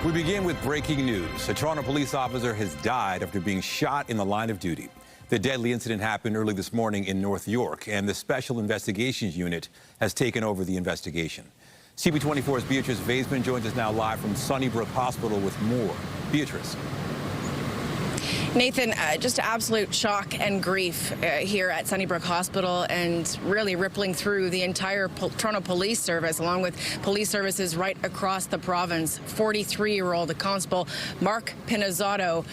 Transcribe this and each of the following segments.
We begin with breaking news. A Toronto police officer has died after being shot in the line of duty. The deadly incident happened early this morning in North York, and the Special Investigations Unit has taken over the investigation. CB24's Beatrice Vaisman joins us now live from Sunnybrook Hospital with more. Beatrice. Nathan, just absolute shock and grief here at Sunnybrook Hospital, and really rippling through the entire Toronto Police Service, along with police services right across the province. 43-year-old Constable Marc Pinizzotto,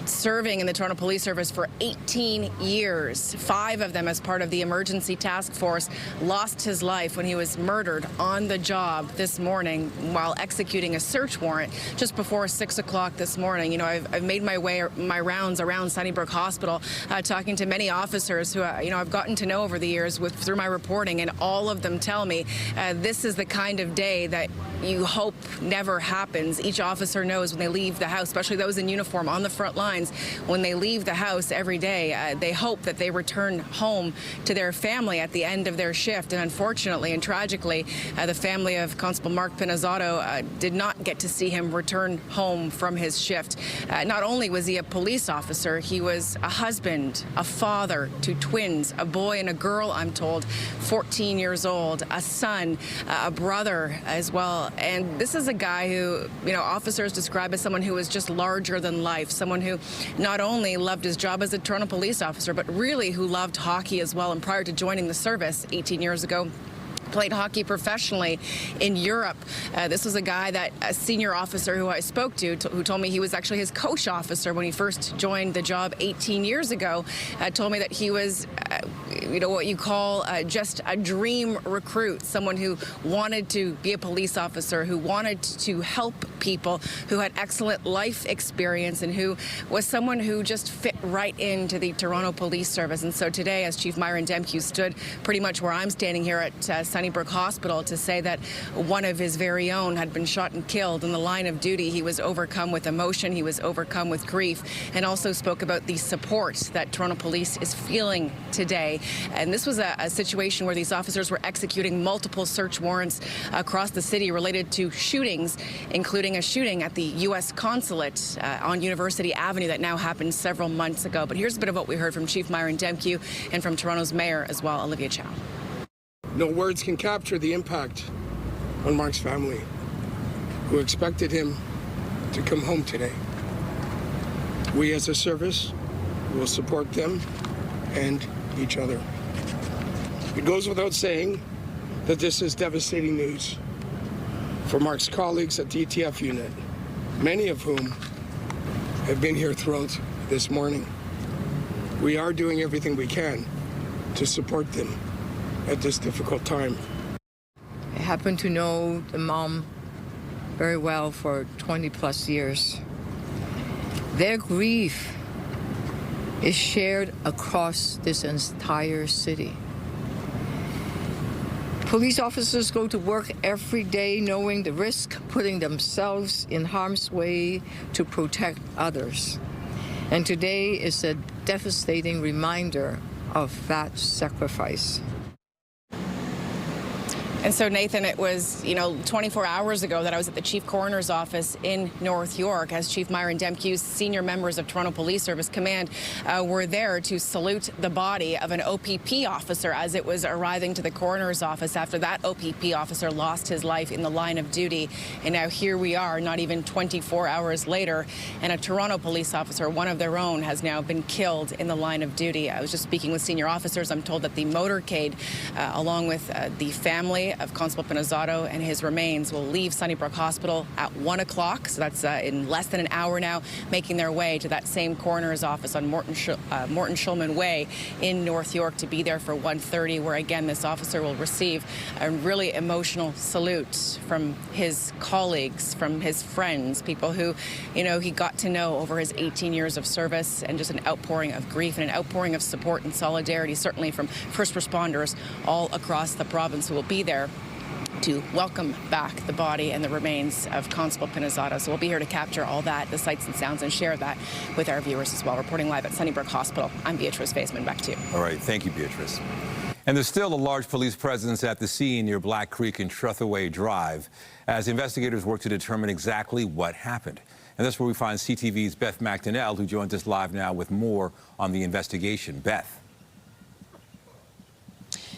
serving in the Toronto Police Service for 18 years, 5 of them as part of the emergency task force, lost his life when he was murdered on the job this morning while executing a search warrant just before 6 o'clock this morning. You know, I've made my rounds around Sunnybrook Hospital, talking to many officers who, I've gotten to know over the years through my reporting, and all of them tell me this is the kind of day that you hope never happens. Each officer knows when they leave the house, especially those in uniform on the front lines, when they leave the house every day, they hope that they return home to their family at the end of their shift. And unfortunately and tragically, the family of Constable Marc Pinizzotto did not get to see him return home from his shift. Not only was he a police officer, he was a husband, a father to twins, a boy and a girl, I'm told, 14 years old, a son, a brother as well. And this is a guy who, officers describe as someone who was just larger than life, someone who not only loved his job as a Toronto police officer, but really who loved hockey as well. And prior to joining the service 18 years ago, played hockey professionally in Europe. This was a guy, that a senior officer who I spoke to, who told me he was actually his coach officer when he first joined the job 18 years ago, told me that he was, what you call just a dream recruit, someone who wanted to be a police officer, who wanted to help people, who had excellent life experience, and who was someone who just fit right into the Toronto Police Service. And so today, as Chief Myron Demkew stood pretty much where I'm standing here at Sunnybrook Hospital to say that one of his very own had been shot and killed in the line of duty, he was overcome with emotion, he was overcome with grief, and also spoke about the support that Toronto Police is feeling today. And this was a situation where these officers were executing multiple search warrants across the city related to shootings, including a shooting at the U.S. Consulate on University Avenue that now happened several months ago. But here's a bit of what we heard from Chief Myron Demkew and from Toronto's mayor as well, Olivia Chow. No words can capture the impact on Marc's family, who expected him to come home today. We as a service will support them and each other. It goes without saying that this is devastating news for Marc's colleagues at the ETF unit, many of whom have been here throughout this morning. We are doing everything we can to support them at this difficult time. I happen to know the mom very well for 20+ years. Their grief is shared across this entire city. Police officers go to work every day knowing the risk, putting themselves in harm's way to protect others. And today is a devastating reminder of that sacrifice. And so, Nathan, it was, 24 hours ago that I was at the Chief Coroner's office in North York as Chief Myron Demkew's senior members of Toronto Police Service Command were there to salute the body of an OPP officer as it was arriving to the coroner's office after that OPP officer lost his life in the line of duty. And now here we are, not even 24 hours later, and a Toronto police officer, one of their own, has now been killed in the line of duty. I was just speaking with senior officers. I'm told that the motorcade, along with the family of Constable Pinizzotto and his remains, will leave Sunnybrook Hospital at 1 o'clock. So that's in less than an hour now, making their way to that same coroner's office on Morton Shulman Way in North York to be there for 1:30, where again this officer will receive a really emotional salute from his colleagues, from his friends, people who, he got to know over his 18 years of service, and just an outpouring of grief and an outpouring of support and solidarity, certainly from first responders all across the province who will be there to welcome back the body and the remains of Constable Pinizzotto. So we'll be here to capture all that, the sights and sounds, and share that with our viewers as well. Reporting live at Sunnybrook Hospital, I'm Beatrice Vaisman. Back to you. All right, thank you, Beatrice. And there's still a large police presence at the scene near Black Creek and Trethaway Drive as investigators work to determine exactly what happened. And that's where we find CTV's Beth MacDonell, who joins us live now with more on the investigation. Beth.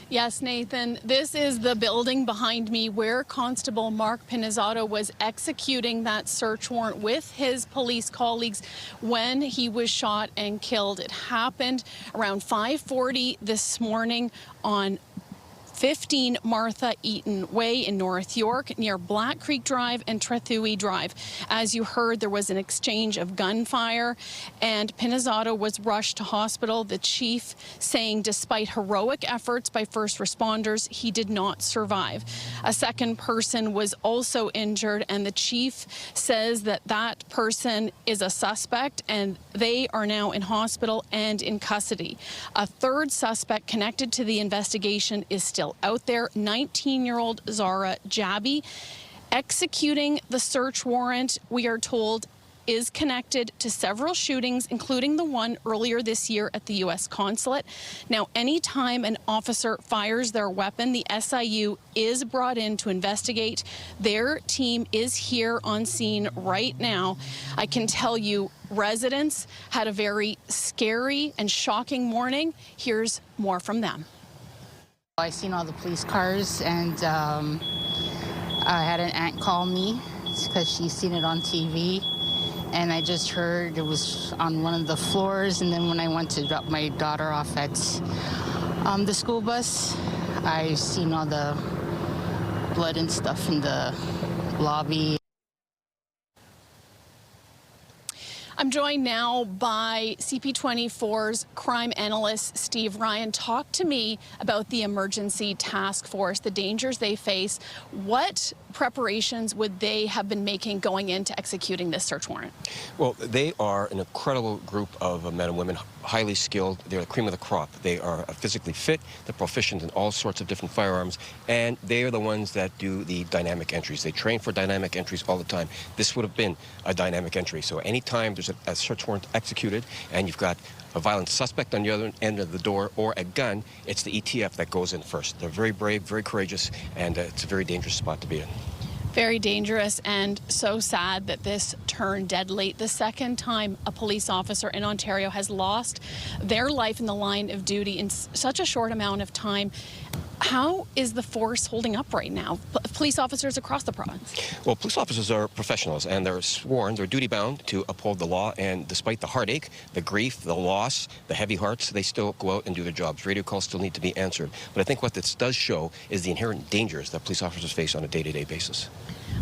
Yes, Nathan, this is the building behind me where Constable Marc Pinizzotto was executing that search warrant with his police colleagues when he was shot and killed. It happened around 5:40 this morning on 15 Martha Eaton Way in North York near Black Creek Drive and Trethaway Drive. As you heard, there was an exchange of gunfire and Pinizzotto was rushed to hospital. The chief saying despite heroic efforts by first responders, he did not survive. A second person was also injured and the chief says that that person is a suspect and they are now in hospital and in custody. A third suspect connected to the investigation is still out there, 19-year-old Zara Jabi. Executing the search warrant, we are told, is connected to several shootings, including the one earlier this year at the U.S. consulate. Now, anytime an officer fires their weapon, the SIU is brought in to investigate. Their team is here on scene right now. I can tell you, residents had a very scary and shocking morning. Here's more from them. I seen all the police cars, and I had an aunt call me because she's seen it on TV, and I just heard it was on one of the floors. And then when I went to drop my daughter off at the school bus, I seen all the blood and stuff in the lobby. I'm joined now by CP24's crime analyst, Steve Ryan. Talk to me about the emergency task force, the dangers they face. What preparations would they have been making going into executing this search warrant? Well, they are an incredible group of men and women, highly skilled. They're the cream of the crop. They are physically fit. They're proficient in all sorts of different firearms, and they are the ones that do the dynamic entries. They train for dynamic entries all the time. This would have been a dynamic entry. So anytime there's a search warrant executed and you've got a violent suspect on the other end of the door or a gun, it's the ETF that goes in first. They're very brave, very courageous, and it's a very dangerous spot to be in. Very dangerous and so sad that this turned deadly. The second time a police officer in Ontario has lost their life in the line of duty in such a short amount of time. How is the force holding up right now? Police officers across the province. Well, police officers are professionals and they're sworn, they're duty bound to uphold the law, and despite the heartache, the grief, the loss, the heavy hearts, they still go out and do their jobs. Radio calls still need to be answered. But I think what this does show is the inherent dangers that police officers face on a day-to-day basis.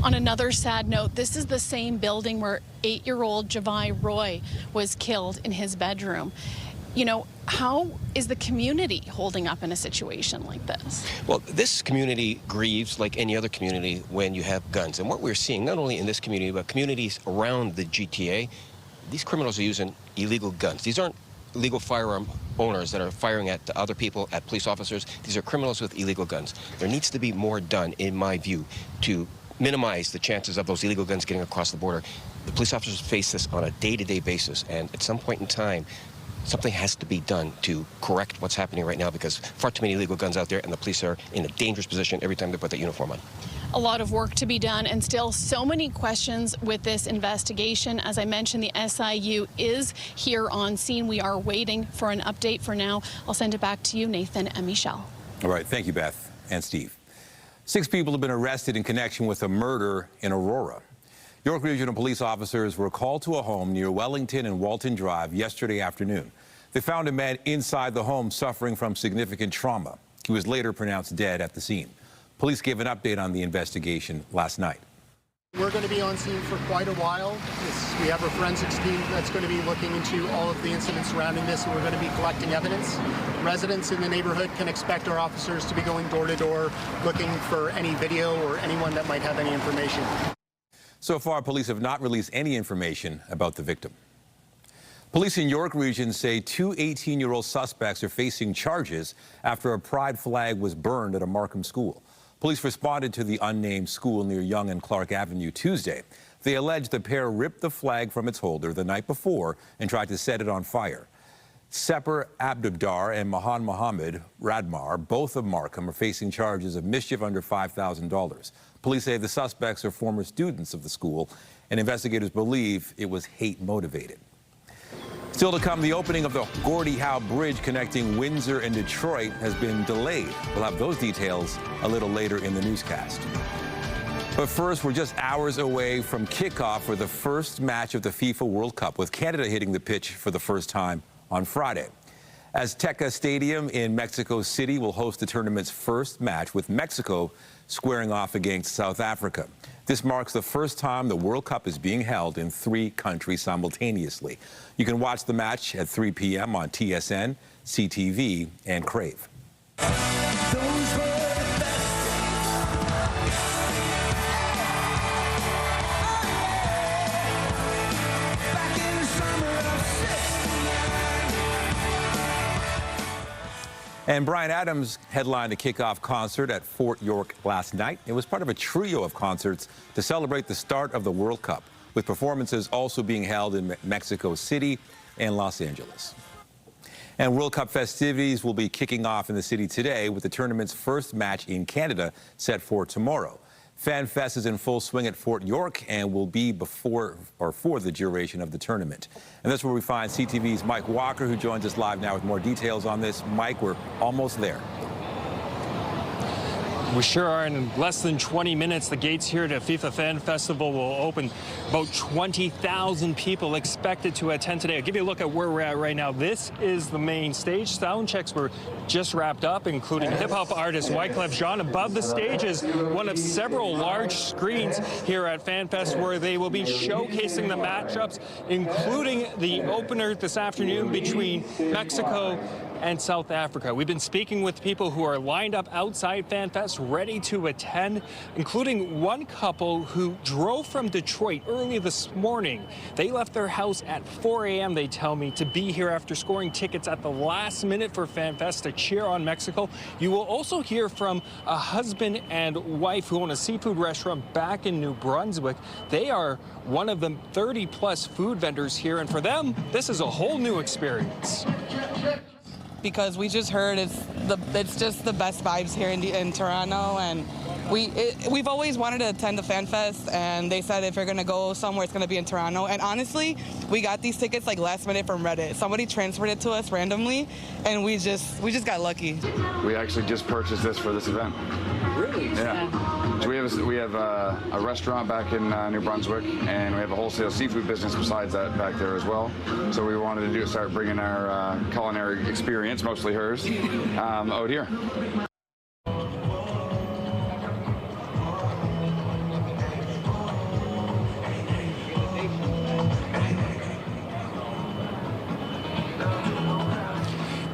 On another sad note, this is the same building where 8-year-old Javai Roy was killed in his bedroom. You know, how is the community holding up in a situation like this? Well, this community grieves like any other community when you have guns. And what we're seeing, not only in this community, but communities around the GTA, these criminals are using illegal guns. These aren't illegal firearm owners that are firing at other people, at police officers. These are criminals with illegal guns. There needs to be more done, in my view, to minimize the chances of those illegal guns getting across the border. The police officers face this on a day-to-day basis, and at some point in time, something has to be done to correct what's happening right now, because far too many illegal guns out there and the police are in a dangerous position every time they put that uniform on. A lot of work to be done and still so many questions with this investigation. As I mentioned, the SIU is here on scene. We are waiting for an update. For now, I'll send it back to you, Nathan and Michelle. All right. Thank you, Beth and Steve. 6 people have been arrested in connection with a murder in Aurora. York Regional Police officers were called to a home near Wellington and Walton Drive yesterday afternoon. They found a man inside the home suffering from significant trauma. He was later pronounced dead at the scene. Police gave an update on the investigation last night. We're going to be on scene for quite a while. We have a forensics team that's going to be looking into all of the incidents surrounding this, and we're going to be collecting evidence. Residents in the neighborhood can expect our officers to be going door to door looking for any video or anyone that might have any information. So far, police have not released any information about the victim. Police in York Region say 2 18-year-old suspects are facing charges after a pride flag was burned at a Markham school. Police responded to the unnamed school near Yonge and Clark Avenue Tuesday. They allege the pair ripped the flag from its holder the night before and tried to set it on fire. Sepper Abdabdar and Mahan Mohammed Radmar, both of Markham, are facing charges of mischief under $5,000. Police say the suspects are former students of the school, and investigators believe it was hate-motivated. Still to come, the opening of the Gordie Howe Bridge connecting Windsor and Detroit has been delayed. We'll have those details a little later in the newscast. But first, we're just hours away from kickoff for the first match of the FIFA World Cup, with Canada hitting the pitch for the first time on Friday. Azteca Stadium in Mexico City will host the tournament's first match, with Mexico squaring off against South Africa. This marks the first time the World Cup is being held in 3 countries simultaneously. You can watch the match at 3 p.m. on TSN, CTV, and Crave. And Bryan Adams headlined a kickoff concert at Fort York last night. It was part of a trio of concerts to celebrate the start of the World Cup, with performances also being held in Mexico City and Los Angeles. And World Cup festivities will be kicking off in the city today, with the tournament's first match in Canada set for tomorrow. FanFest is in full swing at Fort York and will be for the duration of the tournament. And that's where we find CTV's Mike Walker, who joins us live now with more details on this. Mike, we're almost there. We sure are. In less than 20 minutes, the gates here to FIFA Fan Festival will open. About 20,000 people expected to attend today. I'll give you a look at where we're at right now. This is the main stage. Sound checks were just wrapped up, including hip-hop artist Wyclef Jean. Above the stage is one of several large screens here at FanFest where they will be showcasing the matchups, including the opener this afternoon between Mexico and South Africa. We've been speaking with people who are lined up outside FanFest, ready to attend, including one couple who drove from Detroit early this morning. They left their house at 4 a.m., they tell me, to be here after scoring tickets at the last minute for FanFest to cheer on Mexico. You will also hear from a husband and wife who own a seafood restaurant back in New Brunswick. They are one of the 30-plus food vendors here, and for them, this is a whole new experience. Because we just heard it's just the best vibes here in Toronto, and we've always wanted to attend the FanFest, and they said if you're gonna go somewhere, it's gonna be in Toronto. And honestly, we got these tickets like last minute from Reddit. Somebody transferred it to us randomly, and we just got lucky. We actually just purchased this for this event. Really? Yeah. So we have a restaurant back in New Brunswick, and we have a wholesale seafood business besides that back there as well. So we wanted to start bringing our culinary experience, mostly hers, out here.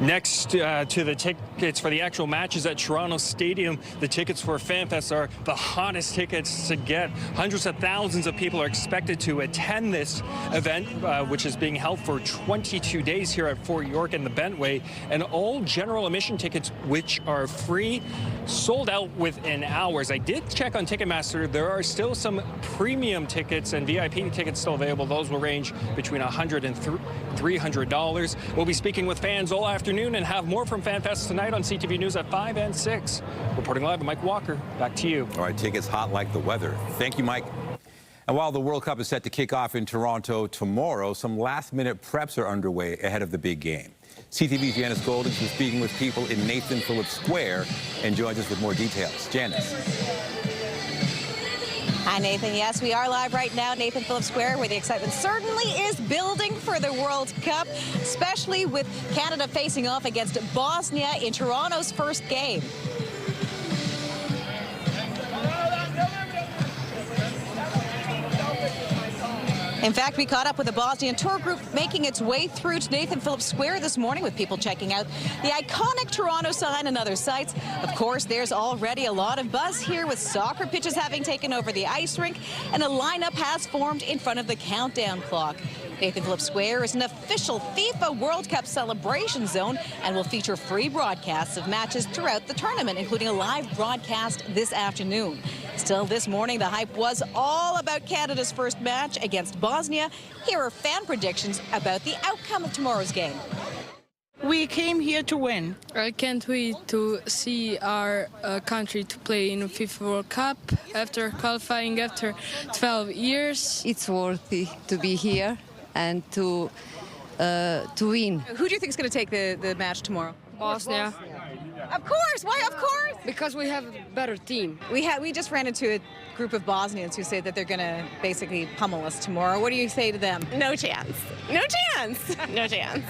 Next to the tickets for the actual matches at Toronto Stadium, the tickets for FanFest are the hottest tickets to get. Hundreds of thousands of people are expected to attend this event, which is being held for 22 days here at Fort York in the Bentway. And all general admission tickets, which are free, sold out within hours. I did check on Ticketmaster. There are still some premium tickets and VIP tickets still available. Those will range between $100 and $300. We'll be speaking with fans all afternoon and have more from FanFest tonight on CTV News at 5 and 6. Reporting live, Mike Walker, back to you. All right, tickets hot like the weather. Thank you, Mike. And while the World Cup is set to kick off in Toronto tomorrow, some last-minute preps are underway ahead of the big game. CTV's Janice Goldings is speaking with people in Nathan Phillips Square and joins us with more details. Janice. Hi, Nathan. Yes, we are live right now, Nathan Phillips Square, where the excitement certainly is building for the World Cup, especially with Canada facing off against Bosnia in Toronto's first game. In fact, we caught up with a Bosnian tour group making its way through to Nathan Phillips Square this morning, with people checking out the iconic Toronto sign and other sites. Of course, there's already a lot of buzz here, with soccer pitches having taken over the ice rink, and a lineup has formed in front of the countdown clock. Nathan Phillips Square is an official FIFA World Cup celebration zone and will feature free broadcasts of matches throughout the tournament, including a live broadcast this afternoon. Still, this morning, the hype was all about Canada's first match against Bosnia. Here are fan predictions about the outcome of tomorrow's game. We came here to win. I can't wait to see our country to play in the FIFA World Cup after qualifying after 12 years. It's worthy to be here and to win. Who do you think is going to take the match tomorrow? Bosnia. Of course. Why? Of course. Because we have a better team. We just ran into a group of Bosnians who say that they're going to basically pummel us tomorrow. What do you say to them? No chance. No chance. No chance.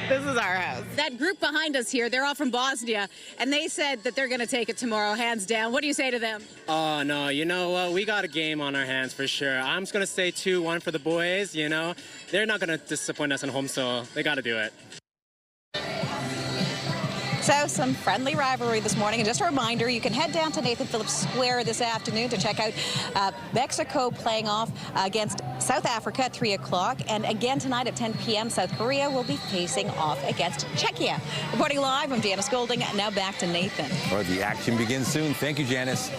This is our house. That group behind us here, they're all from Bosnia, and they said that they're going to take it tomorrow, hands down. What do you say to them? Oh, no, you know what? We got a game on our hands for sure. I'm just going to say 2-1 for the boys, you know. They're not going to disappoint us at home, so they got to do it. So some friendly rivalry this morning. And just a reminder, you can head down to Nathan Phillips Square this afternoon to check out Mexico playing off against South Africa at 3 o'clock. And again tonight at 10 p.m., South Korea will be facing off against Czechia. Reporting live, I'm Janice Golding. Now back to Nathan. Well, the action begins soon. Thank you, Janice.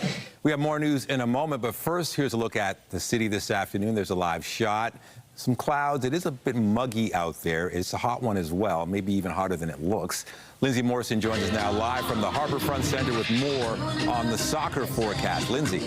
We have more news in a moment, but first, here's a look at the city this afternoon. There's a live shot. Some clouds. It is a bit muggy out there. It's a hot one as well, maybe even hotter than it looks. Lindsay Morrison joins us now live from the Harborfront Center with more on the soccer forecast. Lindsay.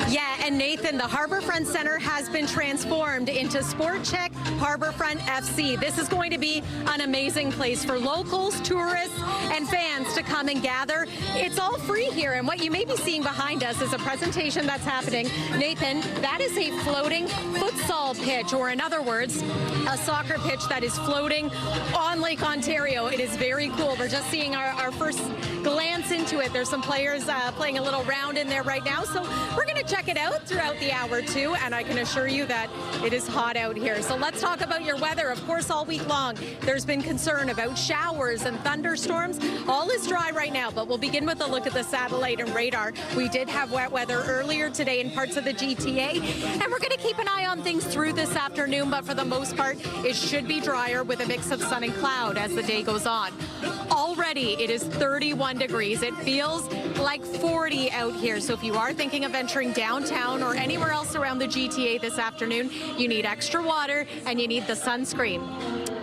Yeah, and Nathan, the Harborfront Center has been transformed into Sport Check Harborfront FC. This is going to be an amazing place for locals, tourists, and fans to come and gather. It's all free here, and what you may be seeing behind us is a presentation that's happening. Nathan, that is a floating futsal pitch, or in other words, a soccer pitch that is floating on Lake Ontario. It is very cool. We're just seeing our first glance into it. There's some players playing a little round in there right now, so we're going to check it out throughout the hour too, and I can assure you that it is hot out here. So let's talk about your weather. Of course, all week long there's been concern about showers and thunderstorms. All is dry right now, but we'll begin with a look at the satellite and radar. We did have wet weather earlier today in parts of the GTA, and we're going to keep an eye on things through this afternoon, but for the most part it should be drier with a mix of sun and cloud as the day goes on. Already it is 31 degrees. It feels like 40 out here, so if you are thinking of venturing downtown or anywhere else around the GTA this afternoon, you need extra water and you need the sunscreen.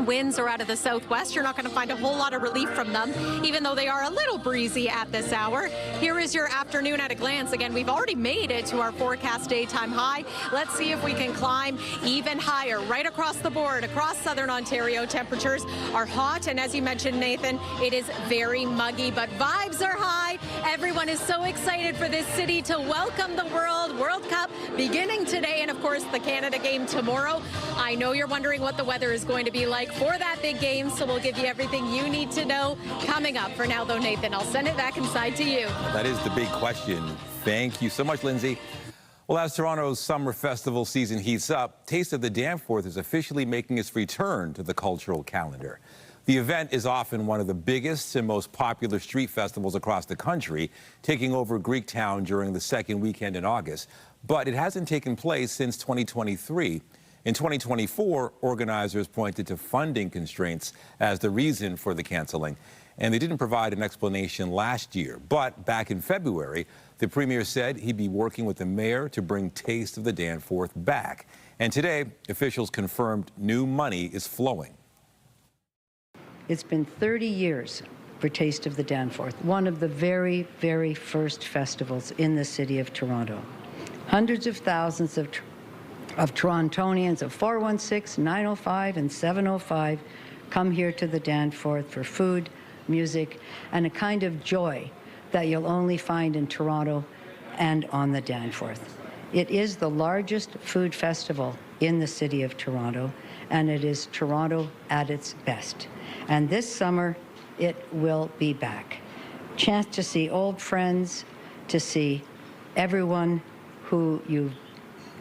Winds are out of the southwest. You're not going to find a whole lot of relief from them, even though they are a little breezy at this hour. Here is your afternoon at a glance. Again, we've already made it to our forecast daytime high. Let's see if we can climb even higher. Right across the board, across southern Ontario, temperatures are hot. And as you mentioned, Nathan, it is very muggy, but vibes are high. Everyone is so excited for this city to welcome the World Cup beginning today, and of course the Canada game tomorrow. I know you're wondering what the weather is going to be like for that big game, so we'll give you everything you need to know coming up. For now, though, Nathan, I'll send it back inside to you. That is the big question. Thank you so much, Lindsay. Well, as Toronto's summer festival season heats up, Taste of the Danforth is officially making its return to the cultural calendar. The event is often one of the biggest and most popular street festivals across the country, taking over Greektown during the second weekend in August. But it hasn't taken place since 2023. In 2024, organizers pointed to funding constraints as the reason for the canceling, and they didn't provide an explanation last year. But back in February, the premier said he'd be working with the mayor to bring Taste of the Danforth back. And today, officials confirmed new money is flowing. It's been 30 years for Taste of the Danforth, one of the very, very first festivals in the city of Toronto. Hundreds of thousands of Torontonians of 416, 905, and 705 come here to the Danforth for food, music, and a kind of joy that you'll only find in Toronto and on the Danforth. It is the largest food festival in the city of Toronto, and it is Toronto at its best. And this summer, it will be back. Chance to see old friends, to see everyone who you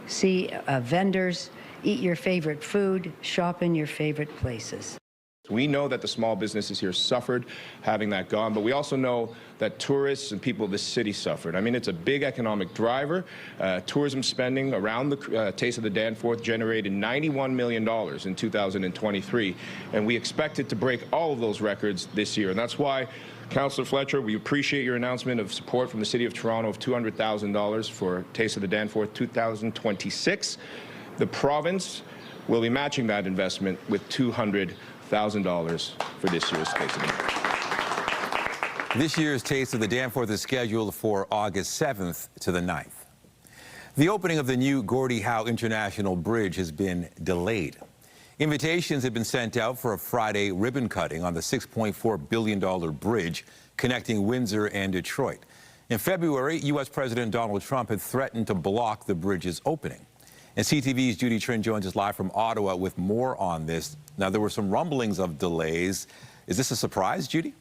see, vendors, eat your favorite food, shop in your favorite places. We know that the small businesses here suffered having that gone, but we also know that tourists and people of this city suffered. I mean, it's a big economic driver. Tourism spending around the Taste of the Danforth generated $91 million in 2023, and we expect it to break all of those records this year. And that's why, Councillor Fletcher, we appreciate your announcement of support from the City of Toronto of $200,000 for Taste of the Danforth 2026. The province will be matching that investment with $200,000. $1,000 for this year's Taste of the Danforth. This year's Taste of the Danforth is scheduled for August 7th to the 9th. The opening of the new Gordie Howe International Bridge has been delayed. Invitations have been sent out for a Friday ribbon cutting on the $6.4 billion bridge connecting Windsor and Detroit. In February, U.S. President Donald Trump had threatened to block the bridge's opening. And CTV's Judy Trin joins us live from Ottawa with more on this. Now, there were some rumblings of delays. Is this a surprise, Judy?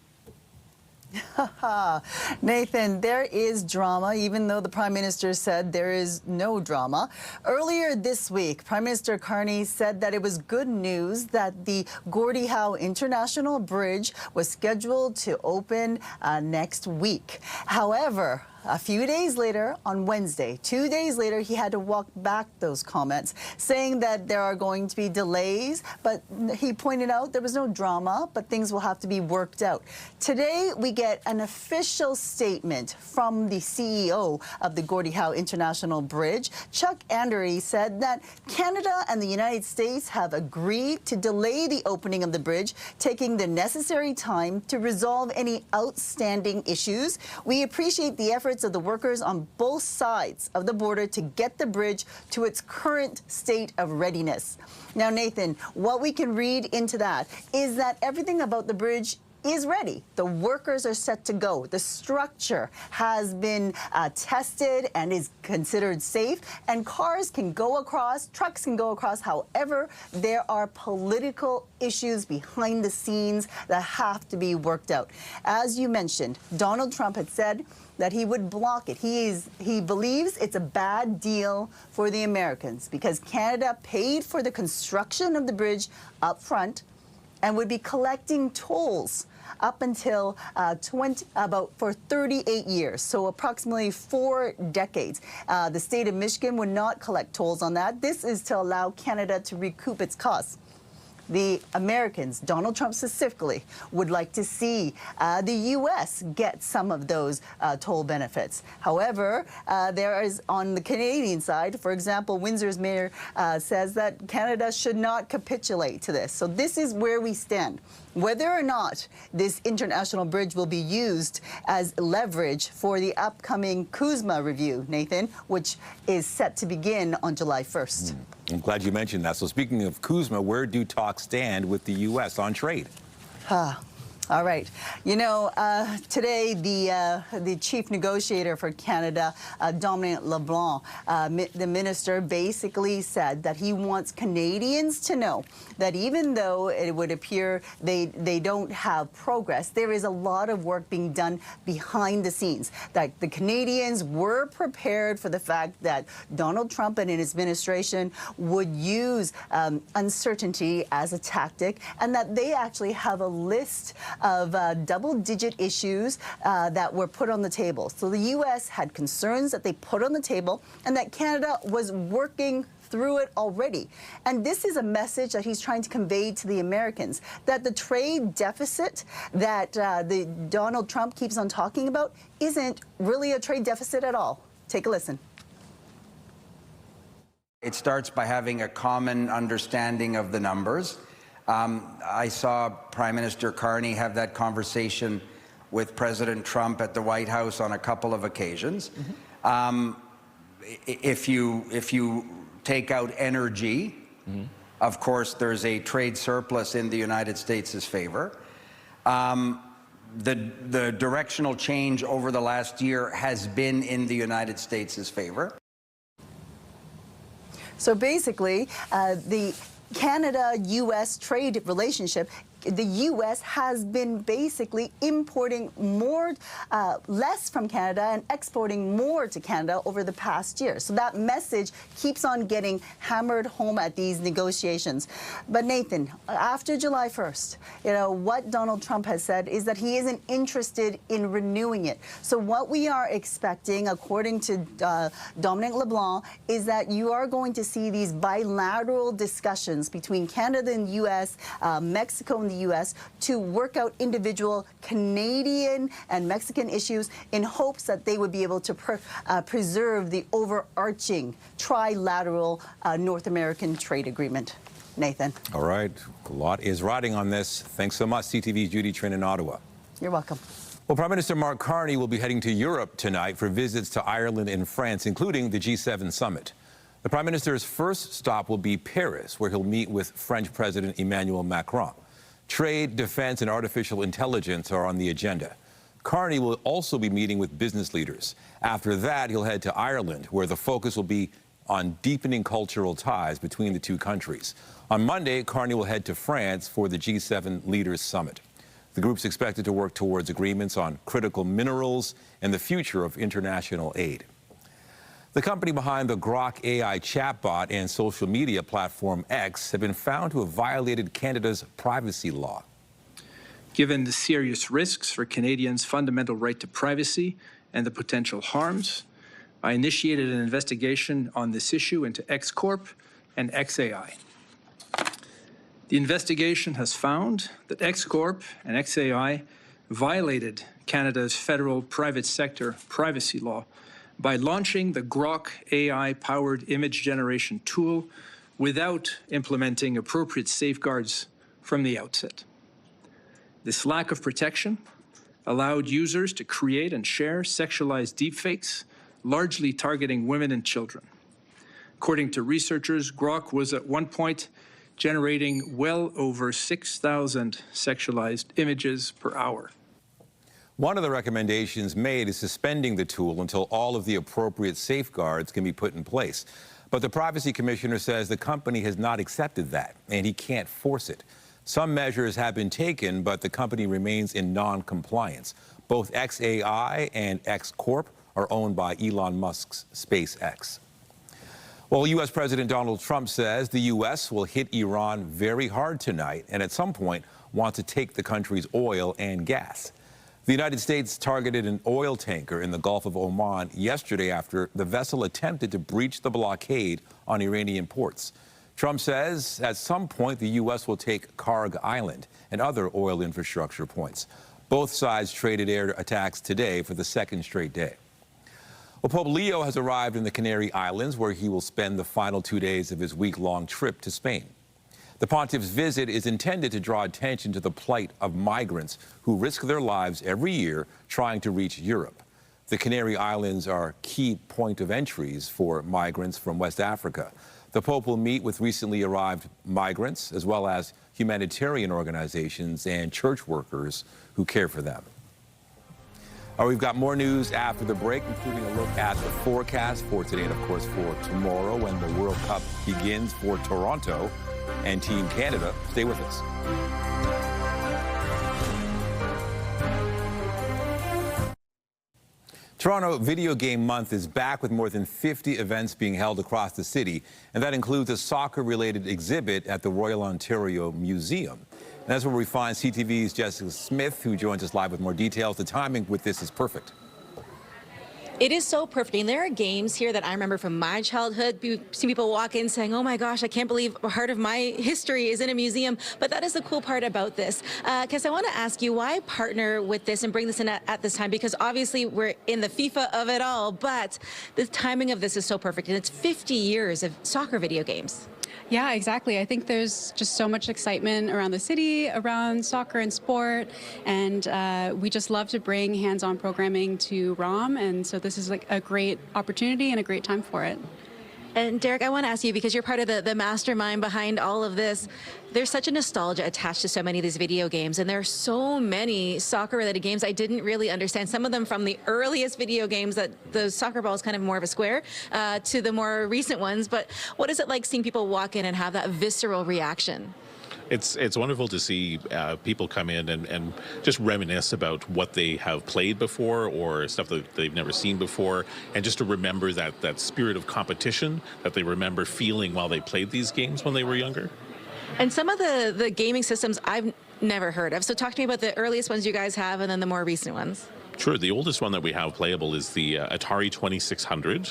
Nathan, there is drama, even though the Prime Minister said there is no drama. Earlier this week, Prime Minister Carney said that it was good news that the Gordie Howe International Bridge was scheduled to open next week. However, a few days later, on Wednesday, 2 days later, he had to walk back those comments, saying that there are going to be delays, but he pointed out there was no drama, but things will have to be worked out. Today, we get an official statement from the CEO of the Gordie Howe International Bridge. Chuck Andery said that Canada and the United States have agreed to delay the opening of the bridge, taking the necessary time to resolve any outstanding issues. We appreciate the efforts of the workers on both sides of the border to get the bridge to its current state of readiness. Now, Nathan, what we can read into that is that everything about the bridge is ready. The workers are set to go. The structure has been tested and is considered safe, and cars can go across, trucks can go across. However, there are political issues behind the scenes that have to be worked out. As you mentioned, Donald Trump had said that he would block it. He believes it's a bad deal for the Americans because Canada paid for the construction of the bridge up front and would be collecting tolls up until for 38 years, so approximately 4 decades. The state of Michigan would not collect tolls on that. This is to allow Canada to recoup its costs. The Americans, Donald Trump specifically, would like to see the U.S. get some of those toll benefits. However, there is, on the Canadian side, for example, Windsor's mayor says that Canada should not capitulate to this. So this is where we stand. Whether or not this international bridge will be used as leverage for the upcoming CUSMA review, Nathan, which is set to begin on July 1st. I'm glad you mentioned that. So speaking of CUSMA, where do talks stand with the U.S. on trade? All right. You know, today the chief negotiator for Canada, Dominic LeBlanc, the minister, basically said that he wants Canadians to know that even though it would appear they don't have progress, there is a lot of work being done behind the scenes. That the Canadians were prepared for the fact that Donald Trump and his administration would use uncertainty as a tactic, and that they actually have a list of double-digit issues that were put on the table. So the U.S. had concerns that they put on the table and that Canada was working through it already. And this is a message that he's trying to convey to the Americans, that the trade deficit that the Donald Trump keeps on talking about isn't really a trade deficit at all. Take a listen. It starts by having a common understanding of the numbers. I saw Prime Minister Carney have that conversation with President Trump at the White House on a couple of occasions. If you take out energy, of course, there's a trade surplus in the United States' favor. The directional change over the last year has been in the United States' favor. So basically, the Canada-U.S. trade relationship, the U.S. has been basically importing less from Canada and exporting more to Canada over the past year. So that message keeps on getting hammered home at these negotiations. But Nathan, after July 1st, you know, what Donald Trump has said is that he isn't interested in renewing it. So what we are expecting, according to Dominic LeBlanc, is that you are going to see these bilateral discussions between Canada and the U.S., Mexico and the U.S. to work out individual Canadian and Mexican issues in hopes that they would be able to preserve the overarching trilateral North American trade agreement. Nathan. All right. A lot is riding on this. Thanks so much, CTV's Judy Trin in Ottawa. You're welcome. Well, Prime Minister Mark Carney will be heading to Europe tonight for visits to Ireland and France, including the G7 summit. The Prime Minister's first stop will be Paris, where he'll meet with French President Emmanuel Macron. Trade, defense, and artificial intelligence are on the agenda. Carney will also be meeting with business leaders. After that, he'll head to Ireland, where the focus will be on deepening cultural ties between the two countries. On Monday, Carney will head to France for the G7 Leaders Summit. The group's expected to work towards agreements on critical minerals and the future of international aid. The company behind the Grok AI chatbot and social media platform X have been found to have violated Canada's privacy law. Given the serious risks for Canadians' fundamental right to privacy and the potential harms, I initiated an investigation on this issue into X Corp and XAI. The investigation has found that X Corp and XAI violated Canada's federal private sector privacy law by launching the Grok AI-powered image generation tool without implementing appropriate safeguards from the outset. This lack of protection allowed users to create and share sexualized deepfakes, largely targeting women and children. According to researchers, Grok was at one point generating well over 6,000 sexualized images per hour. One of the recommendations made is suspending the tool until all of the appropriate safeguards can be put in place. But the Privacy Commissioner says the company has not accepted that, and he can't force it. Some measures have been taken, but the company remains in non-compliance. Both XAI and X Corp are owned by Elon Musk's SpaceX. Well, U.S. President Donald Trump says the U.S. will hit Iran very hard tonight and at some point want to take the country's oil and gas. The United States targeted an oil tanker in the Gulf of Oman yesterday after the vessel attempted to breach the blockade on Iranian ports. Trump says at some point the U.S. will take Karg Island and other oil infrastructure points. Both sides traded air attacks today for the second straight day. Well, Pope Leo has arrived in the Canary Islands, where he will spend the final 2 days of his week-long trip to Spain. The pontiff's visit is intended to draw attention to the plight of migrants who risk their lives every year trying to reach Europe. The Canary Islands are key point of entries for migrants from West Africa. The Pope will meet with recently arrived migrants, as well as humanitarian organizations and church workers who care for them. We've got more news after the break, including a look at the forecast for today and, of course, for tomorrow when the World Cup begins for Toronto and Team Canada. Stay with us. Toronto Video Game Month is back with more than 50 events being held across the city, and that includes a soccer-related exhibit at the Royal Ontario Museum. And that's where we find CTV's Jessica Smith, who joins us live with more details. The timing with this is perfect. It is so perfect. And there are games here that I remember from my childhood. You see people walk in saying, oh my gosh, I can't believe part of my history is in a museum. But that is the cool part about this. Because I want to ask you, why partner with this and bring this in at this time? Because obviously we're in the FIFA of it all, but the timing of this is so perfect. And it's 50 years of soccer video games. Yeah, exactly. I think there's just so much excitement around the city, around soccer and sport, and we just love to bring hands-on programming to ROM, and so this is like a great opportunity and a great time for it. And Derek, I want to ask you, because you're part of the mastermind behind all of this, there's such a nostalgia attached to so many of these video games, and there are so many soccer-related games I didn't really understand. Some of them from the earliest video games that the soccer ball is kind of more of a square to the more recent ones. But what is it like seeing people walk in and have that visceral reaction? It's wonderful to see people come in and just reminisce about what they have played before or stuff that they've never seen before, and just to remember that spirit of competition that they remember feeling while they played these games when they were younger. And some of the gaming systems I've never heard of. So talk to me about the earliest ones you guys have and then the more recent ones. Sure. The oldest one that we have playable is the Atari 2600.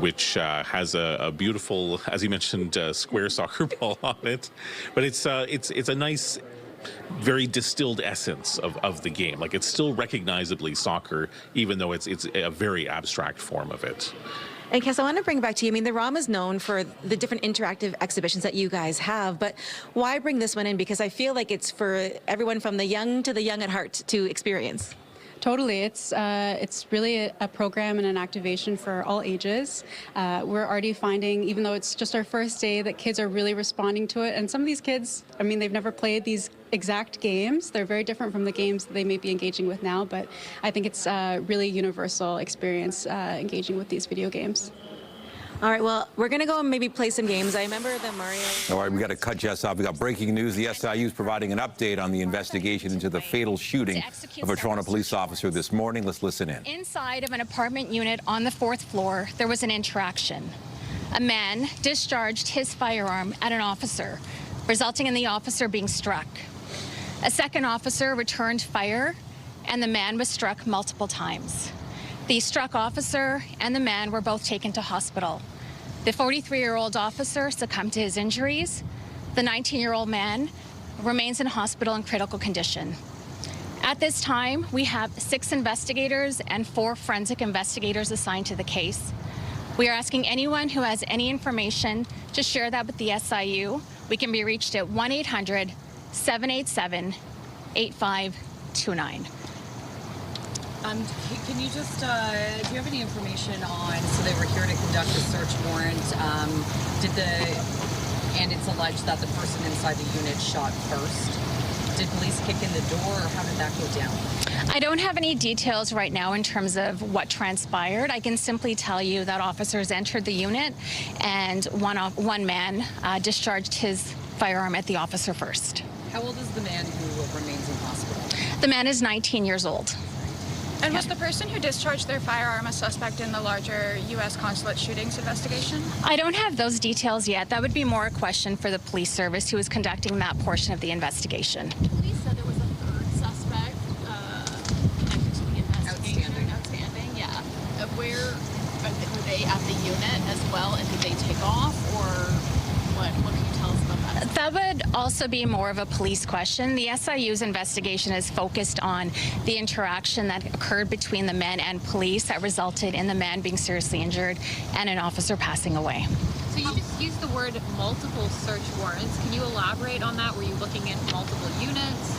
Which has a beautiful, as you mentioned, square soccer ball on it. But it's a nice, very distilled essence of the game. Like, it's still recognizably soccer, even though it's a very abstract form of it. And Cass, I want to bring it back to you. I mean, the ROM is known for the different interactive exhibitions that you guys have, but why bring this one in? Because I feel like it's for everyone from the young to the young at heart to experience. Totally. It's really a program and an activation for all ages. We're already finding, even though it's just our first day, that kids are really responding to it. And some of these kids, I mean, they've never played these exact games. They're very different from the games that they may be engaging with now, but I think it's a really universal experience engaging with these video games. All right, well, we're going to go and maybe play some games. I remember the Mario... All right, we got to cut Jess off. We got breaking news. The SIU is providing an update on the investigation into the fatal shooting of a Toronto police officer this morning. Let's listen in. Inside of an apartment unit on the 4th floor, there was an interaction. A man discharged his firearm at an officer, resulting in the officer being struck. A second officer returned fire, and the man was struck multiple times. The struck officer and the man were both taken to hospital. The 43-year-old officer succumbed to his injuries. The 19-year-old man remains in hospital in critical condition. At this time, we have 6 investigators and 4 forensic investigators assigned to the case. We are asking anyone who has any information to share that with the SIU. We can be reached at 1-800-787-8529. Can you just, do you have any information on, so they were here to conduct a search warrant, and it's alleged that the person inside the unit shot first. Did police kick in the door, or how did that go down? I don't have any details right now in terms of what transpired. I can simply tell you that officers entered the unit, and one man discharged his firearm at the officer first. How old is the man who remains in hospital? The man is 19 years old. And was the person who discharged their firearm a suspect in the larger U.S. consulate shootings investigation? I don't have those details yet. That would be more a question for the police service who is conducting that portion of the investigation. Police said there was a third suspect connected to the investigation. Outstanding, yeah. Where were they at the unit as well, and did they take off, or what can you tell us about that? That would also be more of a police question. The SIU's investigation is focused on the interaction that occurred between the men and police that resulted in the man being seriously injured and an officer passing away. So you just used the word multiple search warrants. Can you elaborate on that? Were you looking at multiple units?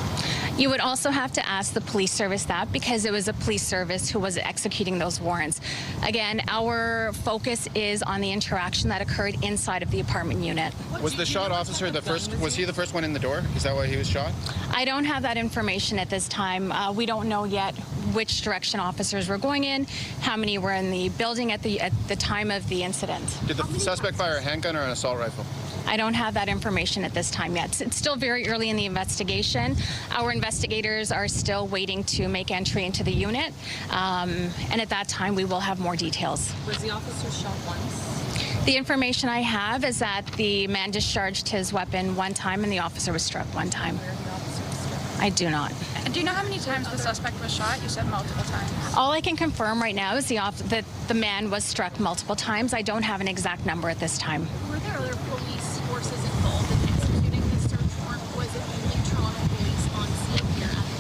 You would also have to ask the police service that, because it was a police service who was executing those warrants. Again, our focus is on the interaction that occurred inside of the apartment unit. Was the shot officer the first? Was he the first one in the door? Is that why he was shot? I don't have that information at this time. We don't know yet which direction officers were going in, how many were in the building at the time of the incident. Did the suspect fire a handgun or an assault rifle? I don't have that information at this time yet. It's still very early in the investigation. Our investigators are still waiting to make entry into the unit, and at that time we will have more details. Was the officer shot once? The information I have is that the man discharged his weapon one time and the officer was struck one time. Where the officer was struck? I do not. Do you know how many times the suspect was shot? You said multiple times. All I can confirm right now is that the man was struck multiple times. I don't have an exact number at this time. Were there other police forces involved in executing this search warrant? Was it only Toronto police on scene here at the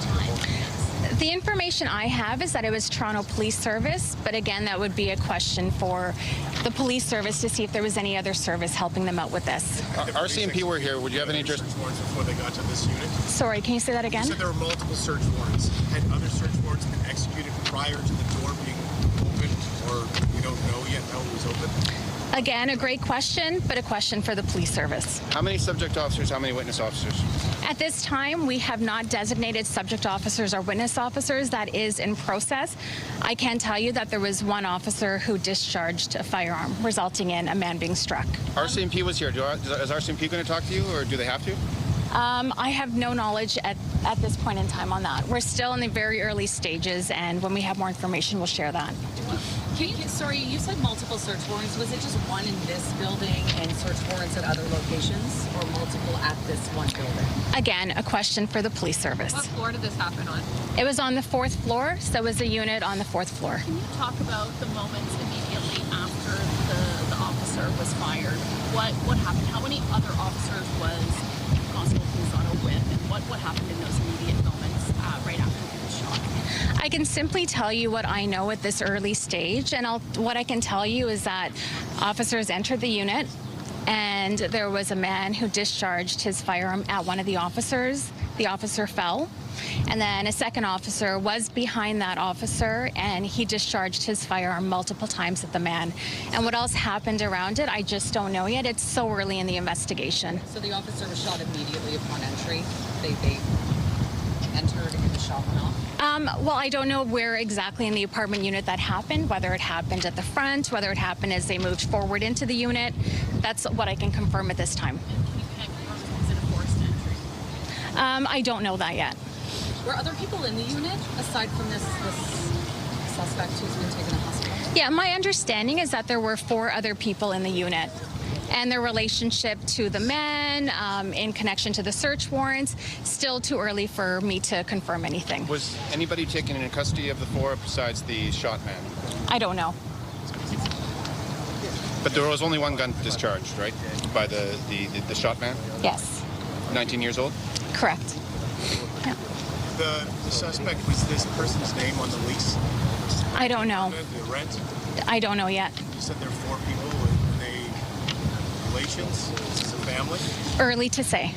time? The information I have is that it was Toronto Police Service, but again, that would be a question for the police service to see if there was any other service helping them out with this. RCMP were here. Would you have any interest? Warrants before they got to this unit? Sorry, can you say that again? You said there were multiple search warrants. Had other search warrants been executed prior to the door being opened, or we don't know yet how it was opened? Again, a great question, but a question for the police service. How many subject officers, how many witness officers? At this time, we have not designated subject officers or witness officers. That is in process. I can tell you that there was one officer who discharged a firearm, resulting in a man being struck. RCMP was here. Is RCMP going to talk to you, or do they have to? I have no knowledge at this point in time on that. We're still in the very early stages, and when we have more information, we'll share that. Sorry, you said multiple search warrants. Was it just one in this building and search warrants at other locations, or multiple at this one building? Again, a question for the police service. What floor did this happen on? It was on the 4th floor, so it was a unit on the 4th floor. Can you talk about the moments immediately after the officer was fired? What happened? How many other officers was Constable Pinizzotto with, and what happened in those immediate moments right after he was shot? I can simply tell you what I know at this early stage, and what I can tell you is that officers entered the unit, and there was a man who discharged his firearm at one of the officers. The officer fell, and then a second officer was behind that officer, and he discharged his firearm multiple times at the man. And what else happened around it, I just don't know yet. It's so early in the investigation. So the officer was shot immediately upon entry. They entered and the shot went off? Well, I don't know where exactly in the apartment unit that happened, whether it happened at the front, whether it happened as they moved forward into the unit. That's what I can confirm at this time. Was it a forced entry? I don't know that yet. Were other people in the unit aside from this suspect who's been taken to hospital? Yeah, my understanding is that there were 4 other people in the unit. And their relationship to the men in connection to the search warrants, still too early for me to confirm anything. Was anybody taken into custody of the 4 besides the shot man? I don't know. But there was only one gun discharged, right? By the shot man? Yes. 19 years old? Correct. Yeah. The suspect, was this person's name on the lease? I don't know. The rent? I don't know yet. You said there are 4 people. Are they relations? Is this a family? Early to say.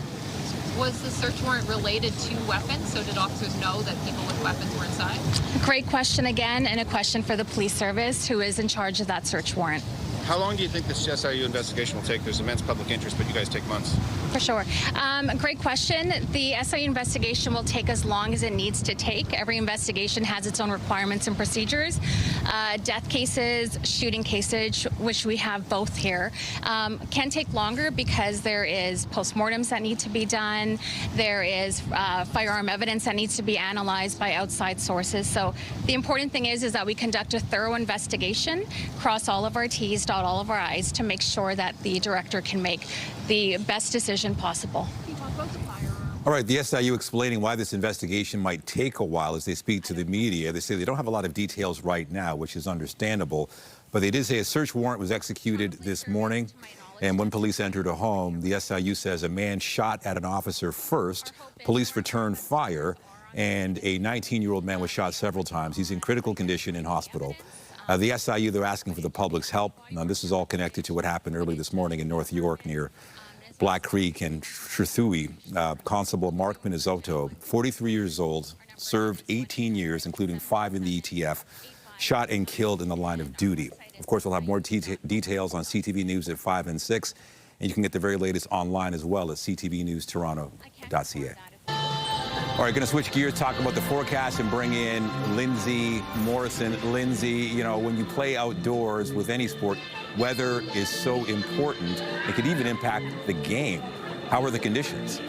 Was the search warrant related to weapons? So did officers know that people with weapons were inside? Great question again, and a question for the police service, who is in charge of that search warrant. How long do you think this SIU investigation will take? There's immense public interest, but you guys take months. For sure. Great question. The SIU investigation will take as long as it needs to take. Every investigation has its own requirements and procedures. Death cases, shooting cases, which we have both here, can take longer because there is postmortems that need to be done. There is firearm evidence that needs to be analyzed by outside sources. So the important thing is that we conduct a thorough investigation, cross all of our T's, dot all of our I's to make sure that the director can make the best decision possible. All right, the SIU explaining why this investigation might take a while as they speak to the media. They say they don't have a lot of details right now, which is understandable, but they did say a search warrant was executed this morning, and when police entered a home, the SIU says a man shot at an officer first, police returned fire, and a 19-year-old man was shot several times. He's in critical condition in hospital. The SIU, they're asking for the public's help. Now, this is all connected to what happened early this morning in North York near Black Creek and Trethewey. Constable Marc Pinizzotto, 43 years old, served 18 years, including 5 in the ETF, shot and killed in the line of duty. Of course, we'll have more details on CTV News at 5 and 6, and you can get the very latest online as well at ctvnewstoronto.ca. All right, going to switch gears, talk about the forecast and bring in Lindsay Morrison. Lindsay, you know, when you play outdoors with any sport, weather is so important. It could even impact the game. How are the conditions?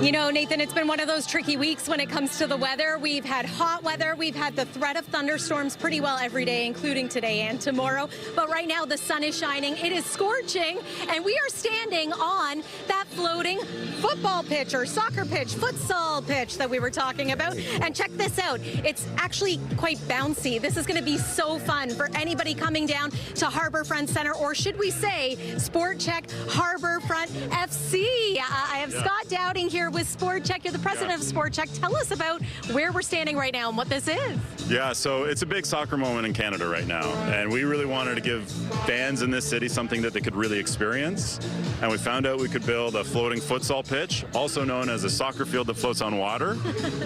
You know, Nathan, it's been one of those tricky weeks when it comes to the weather. We've had hot weather. We've had the threat of thunderstorms pretty well every day, including today and tomorrow. But right now, the sun is shining. It is scorching, and we are standing on that floating football pitch or soccer pitch, futsal pitch that we were talking about. And check this out. It's actually quite bouncy. This is going to be so fun for anybody coming down to Harbourfront Center, or should we say Sport Check Harbourfront FC. I have Scott Dowding here with Sport Check. You're the president of Sport Check. Tell us about where we're standing right now and what this is. Yeah, so it's a big soccer moment in Canada right now, and we really wanted to give fans in this city something that they could really experience, and we found out we could build a floating futsal pitch, also known as a soccer field that floats on water,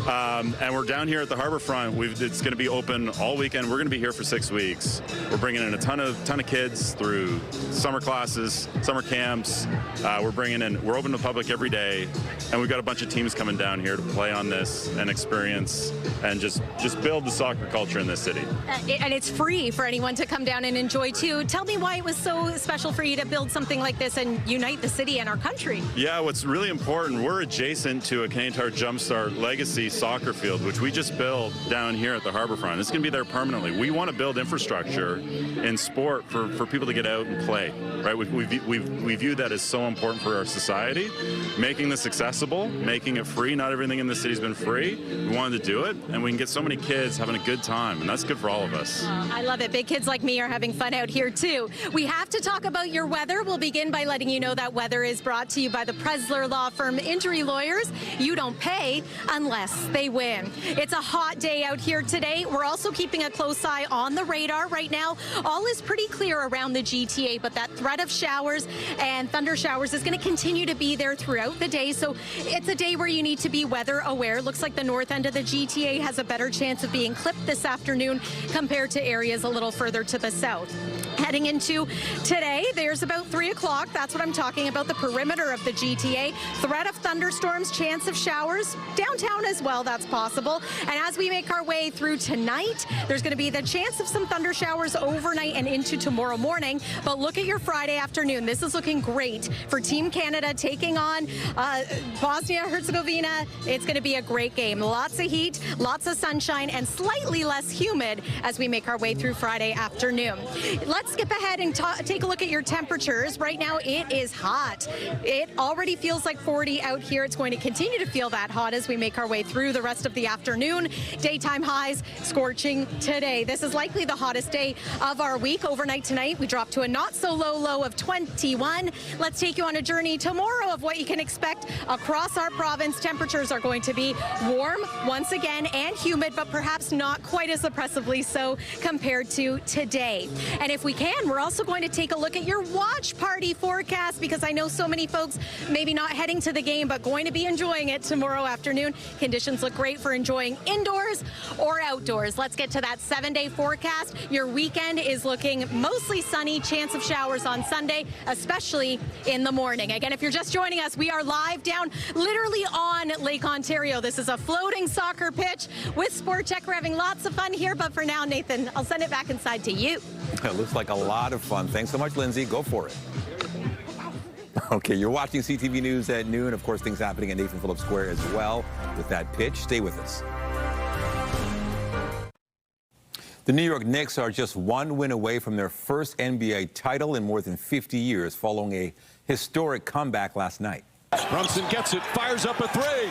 and we're down here at the Harbourfront. It's going to be open all weekend. We're going to be here for 6 weeks. We're bringing in a ton of kids through summer classes, summer camps. We're open to the public every day, and we've got a bunch of teams coming down here to play on this and experience and just build the soccer culture in this city. And it's free for anyone to come down and enjoy too. Tell me why it was so special for you to build something like this and unite the city and our country. Yeah, what's really important, we're adjacent to a Canadian Tire Jumpstart legacy soccer field, which we just built down here at the Harbourfront. It's going to be there permanently. We want to build infrastructure in sport for people to get out and play, right? We view that as so important for our society. Making this accessible affordable, making it free. Not everything in the city's been free. We wanted to do it, and we can get so many kids having a good time, and that's good for all of us. I love it. Big kids like me are having fun out here, too. We have to talk about your weather. We'll begin by letting you know that weather is brought to you by the Presler Law Firm Injury Lawyers. You don't pay unless they win. It's a hot day out here today. We're also keeping a close eye on the radar right now. All is pretty clear around the GTA, but that threat of showers and thunder showers is going to continue to be there throughout the day. So it's a day where you need to be weather aware. Looks like the north end of the GTA has a better chance of being clipped this afternoon compared to areas a little further to the south. Heading into today, there's about 3 o'clock. That's what I'm talking about, the perimeter of the GTA. Threat of thunderstorms, chance of showers. Downtown as well, that's possible. And as we make our way through tonight, there's going to be the chance of some thunder showers overnight and into tomorrow morning. But look at your Friday afternoon. This is looking great for Team Canada taking on Bosnia-Herzegovina. It's going to be a great game. Lots of heat, lots of sunshine, and slightly less humid as we make our way through Friday afternoon. Let's skip ahead and take a look at your temperatures. Right now, it is hot. It already feels like 40 out here. It's going to continue to feel that hot as we make our way through the rest of the afternoon. Daytime highs scorching today. This is likely the hottest day of our week. Overnight tonight, we drop to a not so low low of 21. Let's take you on a journey tomorrow of what you can expect across our province. Temperatures are going to be warm once again and humid, but perhaps not quite as oppressively so compared to today. And if we can, we're also going to take a look at your watch party forecast, because I know so many folks maybe not heading to the game, but going to be enjoying it tomorrow afternoon. Conditions look great for enjoying indoors or outdoors. Let's get to that 7-day forecast. Your weekend is looking mostly sunny, chance of showers on Sunday, especially in the morning. Again, if you're just joining us, we are live down literally on Lake Ontario. This is a floating soccer pitch with Sport Check. We're having lots of fun here, but for now, Nathan, I'll send it back inside to you. It looks like a lot of fun. Thanks so much, Lindsay. Go for it. Okay, you're watching CTV News at noon. Of course, things happening at Nathan Phillips Square as well with that pitch. Stay with us. The New York Knicks are just one win away from their first NBA title in more than 50 years, following a historic comeback last night. Brunson gets it, fires up a three.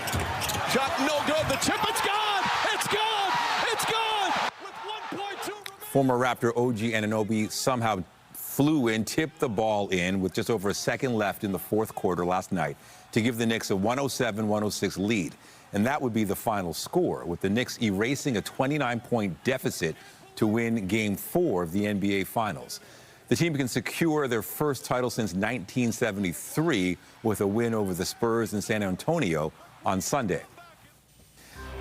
Shot no good. The tip, it's gone! It's gone! It's gone! With 1.2 Former Raptor OG Anunoby somehow flew in, tipped the ball in with just over a second left in the fourth quarter last night to give the Knicks a 107-106 lead. And that would be the final score, with the Knicks erasing a 29-point deficit to win Game 4 of the NBA Finals. The team can secure their first title since 1973 with a win over the Spurs in San Antonio on Sunday.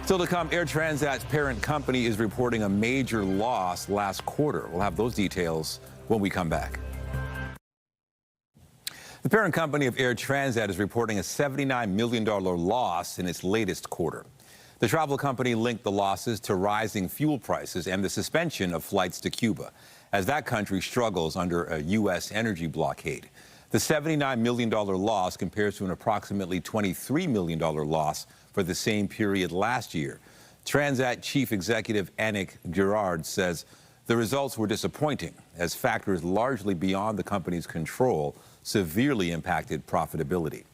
Still to come, Air Transat's parent company is reporting a major loss last quarter. We'll have those details when we come back. The parent company of Air Transat is reporting a $79 million loss in its latest quarter. The travel company linked the losses to rising fuel prices and the suspension of flights to Cuba, as that country struggles under a U.S. energy blockade. The $79 million loss compares to an approximately $23 million loss for the same period last year. Transat Chief Executive Anik Girard says the results were disappointing, as factors largely beyond the company's control severely impacted profitability.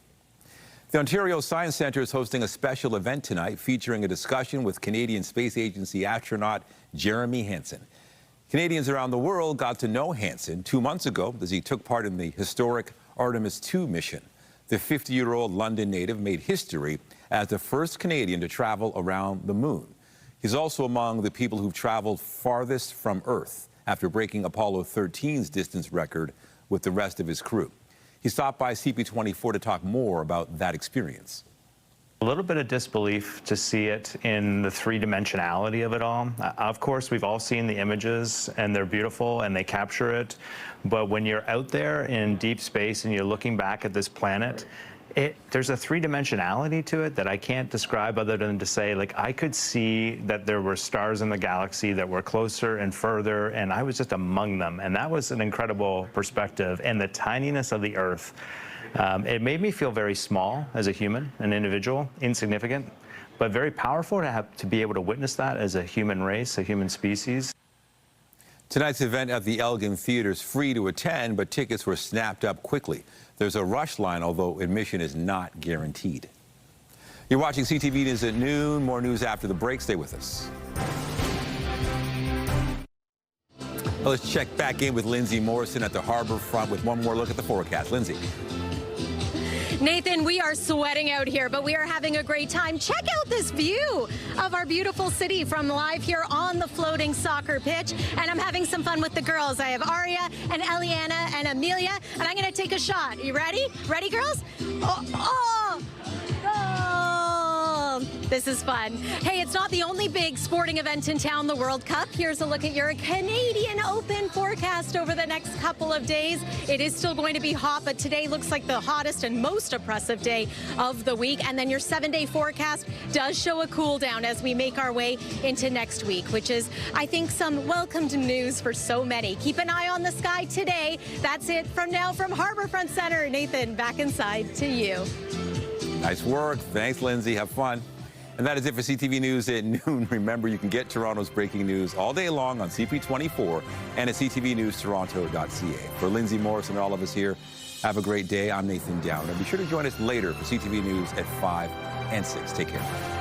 The Ontario Science Centre is hosting a special event tonight featuring a discussion with Canadian Space Agency astronaut Jeremy Hansen. Canadians around the world got to know Hansen 2 months ago as he took part in the historic Artemis II mission. The 50-year-old London native made history as the first Canadian to travel around the moon. He's also among the people who've traveled farthest from Earth after breaking Apollo 13's distance record with the rest of his crew. He stopped by CP24 to talk more about that experience. A little bit of disbelief to see it in the three-dimensionality of it all. Of course, we've all seen the images, and they're beautiful, and they capture it. But when you're out there in deep space and you're looking back at this planet, there's a three-dimensionality to it that I can't describe other than to say, like, I could see that there were stars in the galaxy that were closer and further, and I was just among them. And that was an incredible perspective. And the tininess of the Earth, it made me feel very small as a human, an individual, insignificant, but very powerful to be able to witness that as a human race, a human species. Tonight's event at the Elgin Theatre is free to attend, but tickets were snapped up quickly. There's a rush line, although admission is not guaranteed. You're watching CTV News at noon. More news after the break. Stay with us. Well, let's check back in with Lindsay Morrison at the harbor front with one more look at the forecast. Lindsay. Nathan, we are sweating out here, but we are having a great time. Check out this view of our beautiful city from live here on the floating soccer pitch. And I'm having some fun with the girls. I have Aria and Eliana and Amelia, and I'm going to take a shot. You ready? Ready, girls? Oh! This is fun. Hey, it's not the only big sporting event in town, the World Cup. Here's a look at your Canadian Open forecast over the next couple of days. It is still going to be hot, but today looks like the hottest and most oppressive day of the week. And then your 7-day forecast does show a cool down as we make our way into next week, which is, I think, some welcomed news for so many. Keep an eye on the sky today. That's it from now from Harbourfront Center. Nathan, back inside to you. Nice work. Thanks, Lindsay. Have fun. And that is it for CTV News at noon. Remember, you can get Toronto's breaking news all day long on CP24 and at ctvnewstoronto.ca. For Lindsay Morrison and all of us here, have a great day. I'm Nathan Downer. Be sure to join us later for CTV News at 5 and 6. Take care.